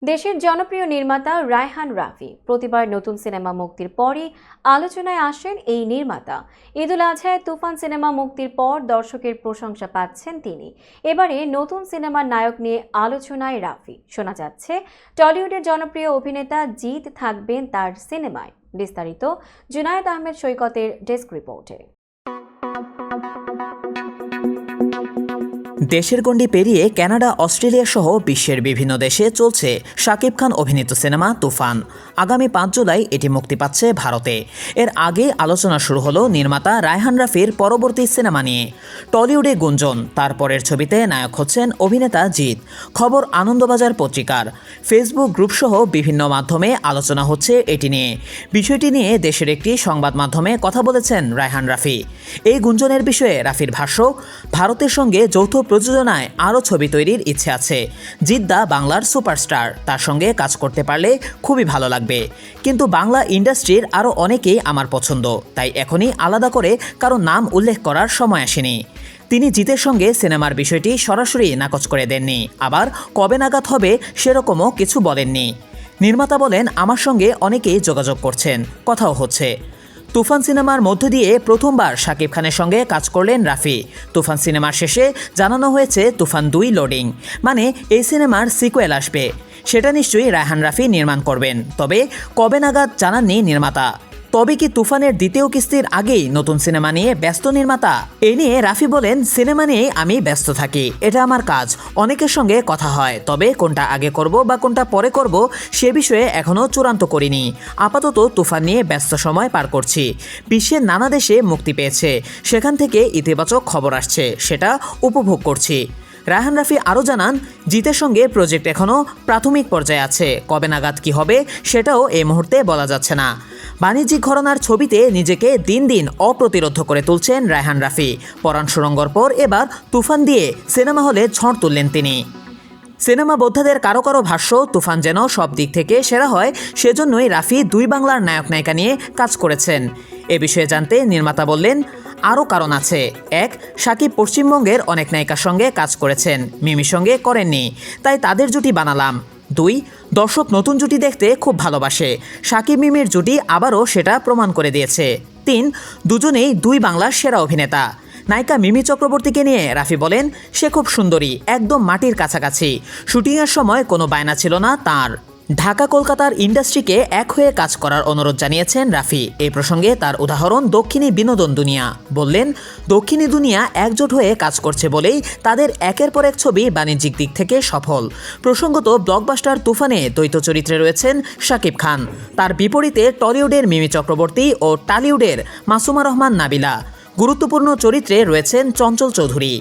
দেশের জনপ্রিয় নির্মাতা রায়হান রাফি প্রতিবার নতুন সিনেমা মুক্তির পরই আলোচনায় আসেন এই নির্মাতা। ঈদুল আজহায় তুফান সিনেমা মুক্তির পর দর্শকের প্রশংসা পাচ্ছেন তিনি। এবারে নতুন সিনেমার নায়ক নিয়ে আলোচনায় রাফি। শোনা যাচ্ছে টলিউডের জনপ্রিয় অভিনেতা জিৎ থাকবেন তার সিনেমায়। বিস্তারিত জুনায়েদ আহমেদ সৈকতের ডেস্ক রিপোর্টে। দেশের গণ্ডি পেরিয়ে কানাডা, অস্ট্রেলিয়া সহ বিশ্বের বিভিন্ন দেশে চলছে শাকিব খান অভিনীত সিনেমা তুফান। আগামী 5 জুলাই এটি মুক্তি পাচ্ছে ভারতে। এর আগে আলোচনা শুরু হলো নির্মাতা রায়হান রাফির পরবর্তী সিনেমা নিয়ে। টলিউডে গুঞ্জন, তারপরের ছবিতে নায়ক হচ্ছেন অভিনেতা জিৎ। খবর আনন্দবাজার পত্রিকার, ফেসবুক গ্রুপ সহ বিভিন্ন মাধ্যমে আলোচনা হচ্ছে এটি নিয়ে। বিষয়টি নিয়ে দেশের একটি সংবাদ মাধ্যমে কথা বলেছেন রায়হান রাফি। এই গুঞ্জনের বিষয়ে রাফির ভাষ্য, ভারতের সঙ্গে যৌথ প্রযোজনায় আরও ছবি তৈরির ইচ্ছে আছে। জিৎ দা বাংলার সুপারস্টার, তার সঙ্গে কাজ করতে পারলে খুবই ভালো লাগবে। কিন্তু বাংলা ইন্ডাস্ট্রির আরও অনেকেই আমার পছন্দ, তাই এখনই আলাদা করে কারো নাম উল্লেখ করার সময় আসেনি। তিনি জিতের সঙ্গে সিনেমার বিষয়টি সরাসরি নাকচ করে দেননি, আবার কবে নাগাদ হবে সেরকমও কিছু বলেননি। নির্মাতা বলেন, আমার সঙ্গে অনেকেই যোগাযোগ করছেন, কথাও হচ্ছে। তুফান সিনেমার মধ্য দিয়ে প্রথমবার শাকিব খানের সঙ্গে কাজ করলেন রাফি। তুফান সিনেমার শেষে জানানো হয়েছে তুফান 2 লোডিং, মানে এই সিনেমার সিকুয়েল আসবে। সেটা নিশ্চয়ই রায়হান রাফি নির্মাণ করবেন, তবে কবে নাগাদ জানাননি নির্মাতা। তবে কি তুফানের দ্বিতীয় কিস্তির আগেই নতুন সিনেমা নিয়ে ব্যস্ত নির্মাতা? এ নিয়ে রাফি বলেন, সিনেমা নিয়ে আমি ব্যস্ত থাকি, এটা আমার কাজ। অনেকের সঙ্গে কথা হয়, তবে কোনটা আগে করব বা কোনটা পরে করব সে বিষয়ে এখনও চূড়ান্ত করিনি। আপাতত তুফান নিয়ে ব্যস্ত সময় পার করছি। বিশ্বের নানা দেশে মুক্তি পেয়েছে, সেখান থেকে ইতিবাচক খবর আসছে, সেটা উপভোগ করছি। রায়হান রাফি আরও জানান, জিতের সঙ্গে প্রজেক্ট এখনও প্রাথমিক পর্যায়ে আছে। কবে নাগাদ কী হবে সেটাও এই মুহূর্তে বলা যাচ্ছে না। বাণিজ্যিক ঘরানার ছবিতে নিজেকে দিন দিন অপ্রতিরোধ করে তুলছেন রায়হান রাফি। পরাণ সুরঙ্গর পর এবার তুফান দিয়ে সিনেমা হলে ঝড় তুললেন তিনি। সিনেমা বোদ্ধাদের কারো কারো ভাষ্য, তুফান যেন সব দিক থেকে সেরা হয়, সেজন্যই রাফি 2 বাংলার নায়ক নায়িকা নিয়ে কাজ করেছেন। এ বিষয়ে জানতে নির্মাতা বললেন, আরও কারণ আছে। 1, শাকিব পশ্চিমবঙ্গের অনেক নায়িকার সঙ্গে কাজ করেছেন, মিমির সঙ্গে করেননি, তাই তাদের জুটি বানালাম। 2, দর্শক নতুন জুটি দেখতে খুব ভালোবাসে, শাকিব মিমির জুটি আবারও সেটা প্রমাণ করে দিয়েছে। 3, দুজনেই 2 বাংলার সেরা অভিনেতা। নায়িকা মিমি চক্রবর্তীকে নিয়ে রাফি বলেন, সে খুব সুন্দরী, একদম মাটির কাছাকাছি। শুটিংয়ের সময় কোনো বায়না ছিল না তার। ঢাকা কলকাতার ইন্ডাস্ট্রিকে এক হয়ে কাজ করার অনুরোধ জানিয়েছেন রাফি। এই প্রসঙ্গে তার উদাহরণ দক্ষিণী বিনোদন দুনিয়া। বললেন, দক্ষিণী দুনিয়া একজোট হয়ে কাজ করছে বলেই তাদের একের পর এক ছবি বাণিজ্যিক দিক থেকে সফল। প্রসঙ্গত, ব্লকবাস্টার তুফানে দ্বৈত চরিত্রে রয়েছেন শাকিব খান। তার বিপরীতে টলিউডের মিমি চক্রবর্তী ও টালিউডের মাসুমা রহমান নাবিলা। গুরুত্বপূর্ণ চরিত্রে রয়েছেন চঞ্চল চৌধুরী।